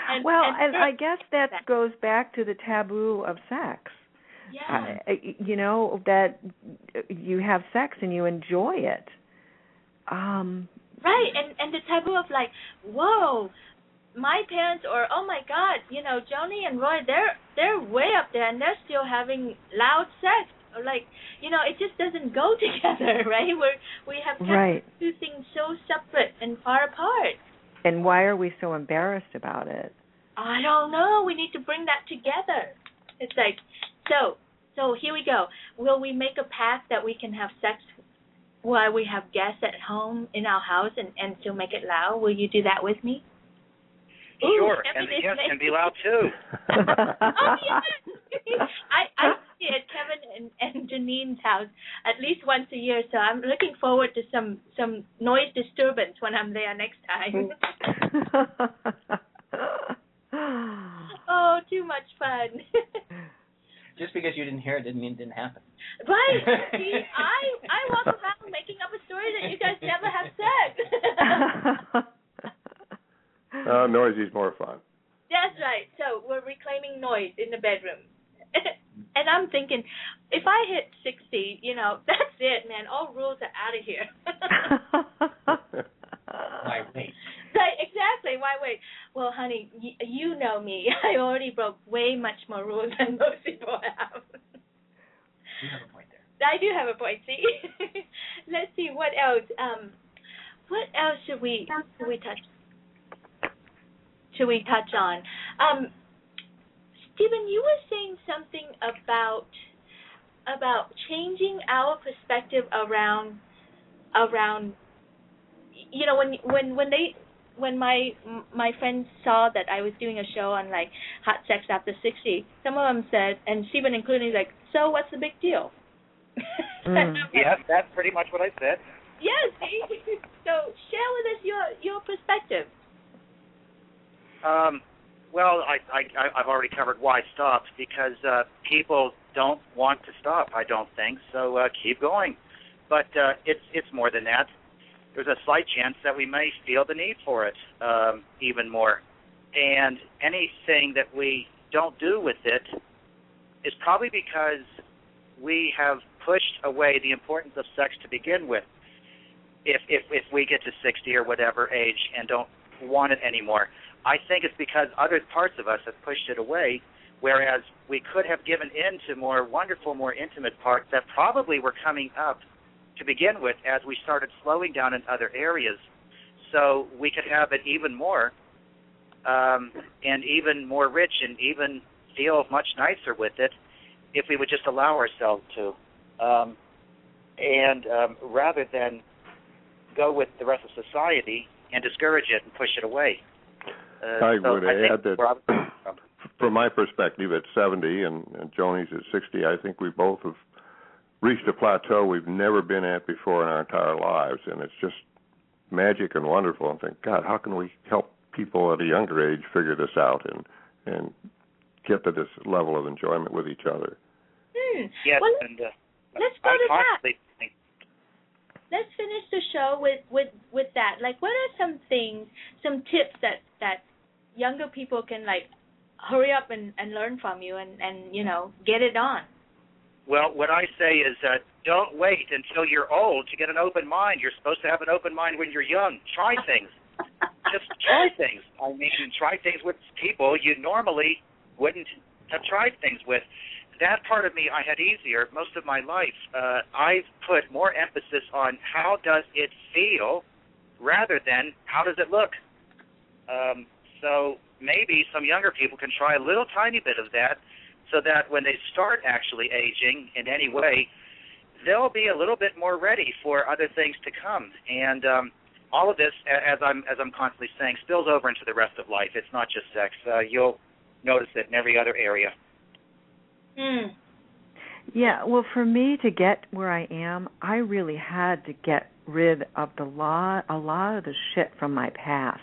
S3: And
S5: I guess that goes back to the taboo of sex.
S3: Yeah.
S5: That you have sex and you enjoy it.
S3: Right, and the taboo of like, whoa, my parents, or oh my God, Joni and Roy, they're way up there and they're still having loud sex. Or like, it just doesn't go together, right? We have kept two things so separate and far apart.
S5: And why are we so embarrassed about it?
S3: I don't know. We need to bring that together. It's like, so here we go. Will we make a pact that we can have sex while we have guests at home in our house and still make it loud? Will you do that with me?
S6: Sure, and the guests can be loud too.
S3: Oh, yes. I see it at Kevin and Janine's house at least once a year, so I'm looking forward to some noise disturbance when I'm there next time. Oh, too much fun.
S4: Just because you didn't hear it didn't mean it didn't happen.
S3: Right. See, I walk around making up a story that you guys never have said.
S1: Noisy's more fun.
S3: That's right. So we're reclaiming noise in the bedroom. And I'm thinking, if I hit 60, that's it, man. All rules are out of here.
S4: Why wait?
S3: Right, exactly. Why wait? Well, honey, you know me. I already broke way much more rules than most people have.
S4: You have a point there.
S3: I do have a point. See, let's see what else. What else should we touch? Should we touch on? Stephen, you were saying something about changing our perspective around when my friends saw that I was doing a show on like hot sex after 60, some of them said, and Stephen including, like, so what's the big deal?
S6: Yes, that's pretty much what I said.
S3: Yes. So share with us your perspective.
S6: Well, I've already covered why stop, because people don't want to stop, I don't think, so keep going. But it's more than that. There's a slight chance that we may feel the need for it even more. And anything that we don't do with it is probably because we have pushed away the importance of sex to begin with. If we get to 60 or whatever age and don't want it anymore, I think it's because other parts of us have pushed it away, whereas we could have given in to more wonderful, more intimate parts that probably were coming up to begin with as we started slowing down in other areas. So we could have it even more and even more rich and even feel much nicer with it if we would just allow ourselves to. Rather than go with the rest of society and discourage it and push it away.
S1: I would add that from my perspective at 70 and Joni's at 60, I think we both have reached a plateau we've never been at before in our entire lives, and it's just magic and wonderful. And think, God, how can we help people at a younger age figure this out and get to this level of enjoyment with each other?
S6: Yes,
S3: well,
S6: and
S3: let's go to that.
S6: Think.
S3: Let's finish the show with that. Like, what are some things, some tips that younger people can, like, hurry up and learn from you and get it on?
S6: Well, what I say is don't wait until you're old to get an open mind. You're supposed to have an open mind when you're young. Try things. Just try things. I mean, try things with people you normally wouldn't have tried things with. That part of me I had easier most of my life. I've put more emphasis on how does it feel rather than how does it look. So maybe some younger people can try a little tiny bit of that so that when they start actually aging in any way, they'll be a little bit more ready for other things to come. And all of this, as I'm constantly saying, spills over into the rest of life. It's not just sex. You'll notice it in every other area.
S5: Yeah, well, for me to get where I am, I really had to get rid of a lot of the shit from my past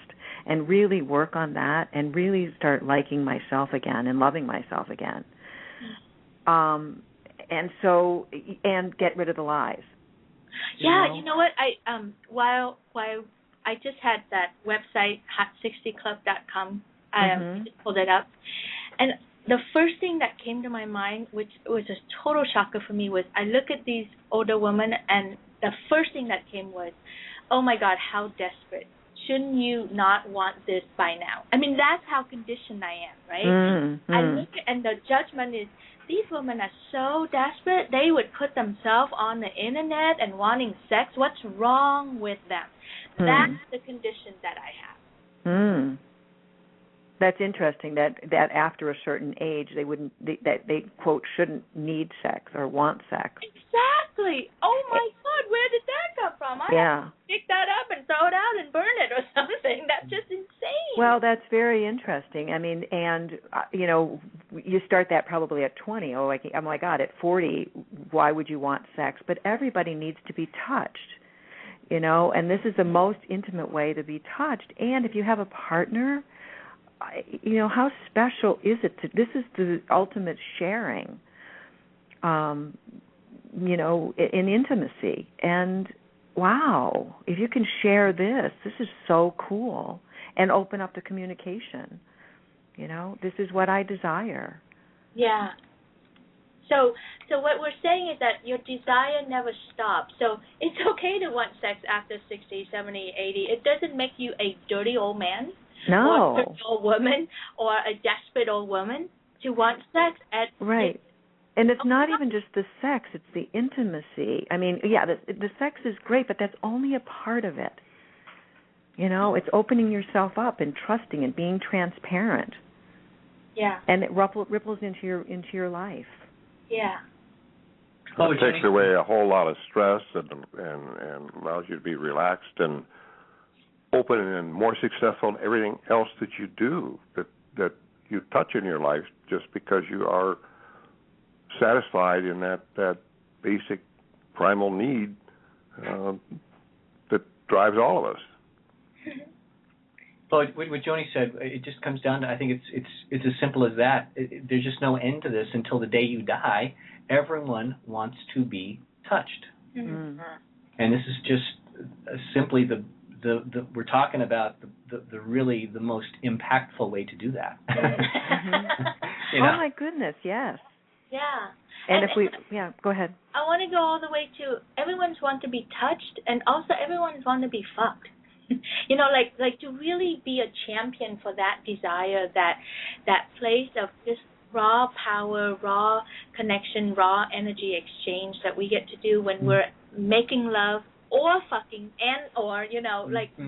S5: and really work on that and really start liking myself again and loving myself again. And get rid of the lies.
S3: Yeah, you know what? While I just had that website hot60club.com, I just pulled it up, and the first thing that came to my mind, which was a total shocker for me, was I look at these older women, and the first thing that came was, oh my God, how desperate. Shouldn't you not want this by now? I mean, that's how conditioned I am, right? I look at, and the judgment is, these women are so desperate, they would put themselves on the internet and wanting sex. What's wrong with them? That's the condition that I have.
S5: That's interesting. That after a certain age, that they quote shouldn't need sex or want sex.
S3: Exactly. Oh my God, where did that come from? I have to pick that up and throw it out and burn it or something. That's just insane.
S5: Well, that's very interesting. I mean, and you start that probably at 20. Oh my God, at 40, why would you want sex? But everybody needs to be touched. And this is the most intimate way to be touched. And if you have a partner, how special is it? This is the ultimate sharing, in intimacy. And wow, if you can share this is so cool. And open up the communication. This is what I desire.
S3: Yeah. So what we're saying is that your desire never stops. So it's okay to want sex after 60, 70, 80. It doesn't make you a dirty old man.
S5: No.
S3: Or a dirty old woman or a desperate old woman to want sex.
S5: Right. And it's not even just the sex, it's the intimacy. I mean, the sex is great, but that's only a part of it. It's opening yourself up and trusting and being transparent.
S3: Yeah.
S5: And it ripples into your life.
S3: Yeah.
S1: Well, it takes away a whole lot of stress and allows you to be relaxed and open and more successful in everything else that you do, that you touch in your life, just because you are satisfied in that basic primal need that drives all of us.
S4: Well, what Joni said, it just comes down to, I think it's as simple as that. There's just no end to this until the day you die. Everyone wants to be touched, and this is just simply the we're talking about the really the most impactful way to do that.
S5: Oh my goodness, yes.
S3: Yeah.
S5: And go ahead.
S3: I want to go all the way to everyone's want to be touched, and also everyone's want to be fucked. Like to really be a champion for that desire, that place of just raw power, raw connection, raw energy exchange that we get to do when we're making love or fucking or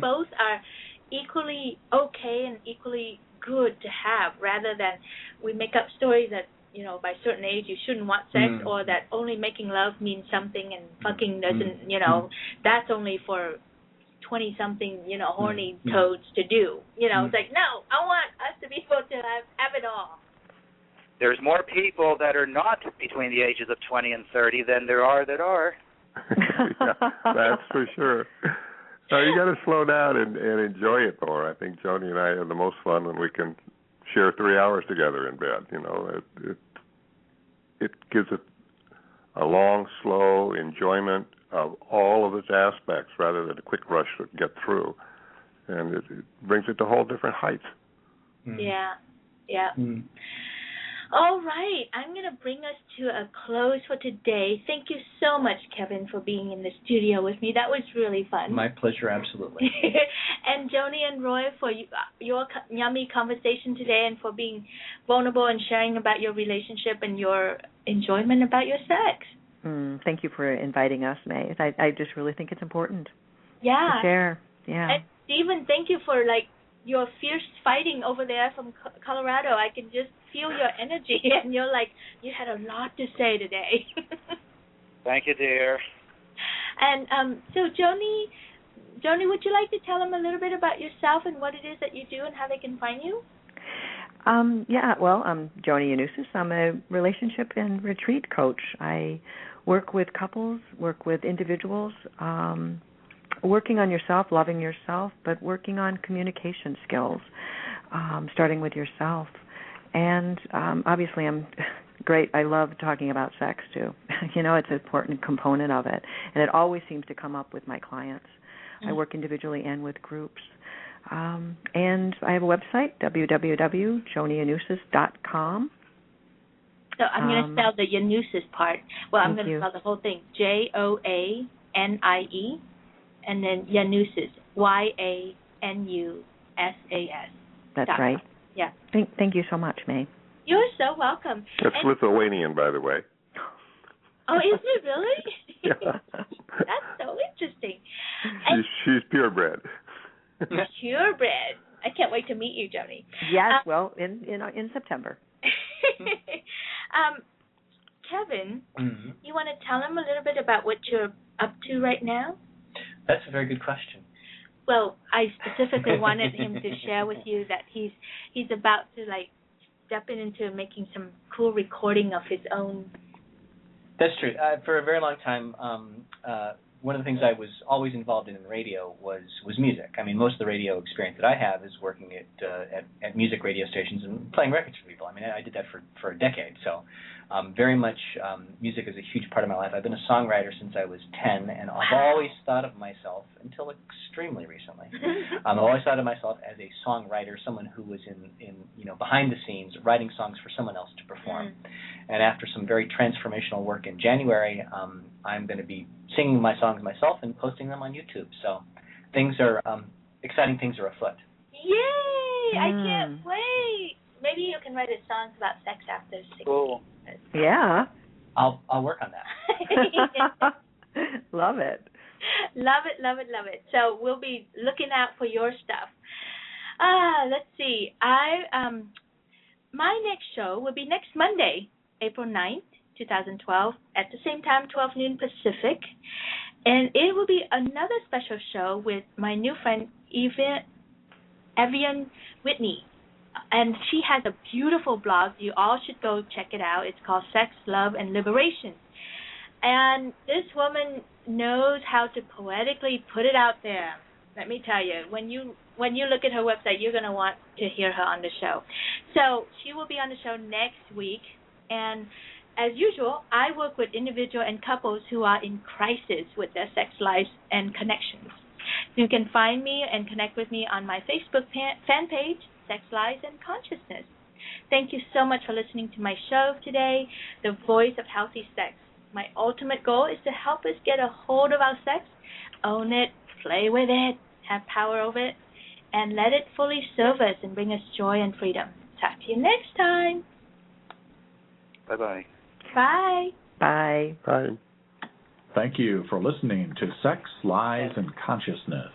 S3: both are equally okay and equally good to have, rather than we make up stories that by a certain age you shouldn't want sex, or that only making love means something and fucking doesn't, that's only for 20-something, horny toads to do. It's like, no, I want us to be able to have it all.
S6: There's more people that are not between the ages of 20 and 30 than there are that are.
S1: Yeah, that's for sure. You got to slow down and enjoy it more. I think Joni and I have the most fun when we can share 3 hours together in bed. It gives it a long, slow enjoyment of all of its aspects rather than a quick rush to get through. And it brings it to whole different heights.
S3: Yeah. All right, I'm going to bring us to a close for today. Thank you so much, Kevin, for being in the studio with me. That was really fun.
S4: My pleasure, absolutely.
S3: And Joni and Roy, for your yummy conversation today, and for being vulnerable and sharing about your relationship and your enjoyment about your sex.
S5: Thank you for inviting us, May. I just really think it's important to share. Yeah.
S3: And Stephen, thank you for your fierce fighting over there from Colorado. I can just feel your energy, and you had a lot to say today.
S6: Thank you, dear.
S3: And so Joni, would you like to tell them a little bit about yourself and what it is that you do and how they can find you?
S5: I'm Joni Yanusis. I'm a relationship and retreat coach. I work with couples, work with individuals, working on yourself, loving yourself, but working on communication skills, starting with yourself. And obviously I'm great. I love talking about sex, too. It's an important component of it. And it always seems to come up with my clients. I work individually and with groups. And I have a website, www.joniyanusis.com.
S3: So I'm going to spell the Januses part. Well, I'm going to
S5: you.
S3: spell the whole thing. Joanie, and then Januses. Yanusas.
S5: That's right.
S3: Yeah.
S5: Thank you so much, May.
S3: You're so welcome.
S1: That's Lithuanian, by the way.
S3: Oh, is it really?
S1: Yeah.
S3: That's so interesting.
S1: She's purebred.
S3: Purebred. I can't wait to meet you, Joni.
S5: Yes, well, in September.
S3: Kevin,
S4: Mm-hmm.
S3: you want to tell him a little bit about what you're up to right now?
S4: That's a very good question.
S3: Well, I specifically wanted him to share with you that he's about to step into making some cool recording of his own.
S4: That's true. For a very long time, one of the things I was always involved in radio was music. I mean, most of the radio experience that I have is working at music radio stations and playing records for people. I mean, I did that for a decade. So very much music is a huge part of my life. I've been a songwriter since I was 10, and I've always thought of myself, until extremely recently, I've always thought of myself as a songwriter, someone who was in behind the scenes writing songs for someone else to perform. And after some very transformational work in January, I'm going to be singing my songs myself and posting them on YouTube. So exciting things are afoot.
S3: Yay! I can't wait. Maybe you can write a song about sex after 60.
S6: Cool.
S5: Yeah.
S4: I'll work on that.
S5: Love it.
S3: Love it, love it, love it. So we'll be looking out for your stuff. Let's see. My next show will be next Monday, April 9th, 2012, at the same time, 12 noon Pacific. And it will be another special show with my new friend, Evian Whitney. And she has a beautiful blog. You all should go check it out. It's called Sex, Love, and Liberation. And this woman knows how to poetically put it out there. Let me tell you, when you look at her website, you're going to want to hear her on the show. So she will be on the show next week. And as usual, I work with individuals and couples who are in crisis with their sex lives and connections. You can find me and connect with me on my Facebook fan page, Sex Lives and Consciousness. Thank you so much for listening to my show today, The Voice of Healthy Sex. My ultimate goal is to help us get a hold of our sex, own it, play with it, have power over it, and let it fully serve us and bring us joy and freedom. Talk to you next time.
S6: Bye-bye.
S3: Bye.
S5: Bye.
S1: Bye.
S2: Thank you for listening to Sex, Lies, and Consciousness.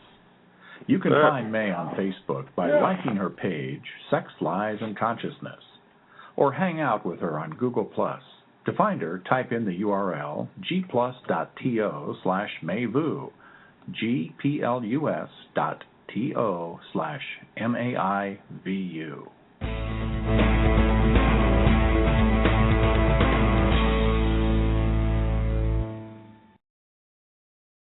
S2: You can find May on Facebook by liking her page, Sex, Lies, and Consciousness, or hang out with her on Google+. To find her, type in the URL gplus.to/Mayvu, gplus.to/MAIVU.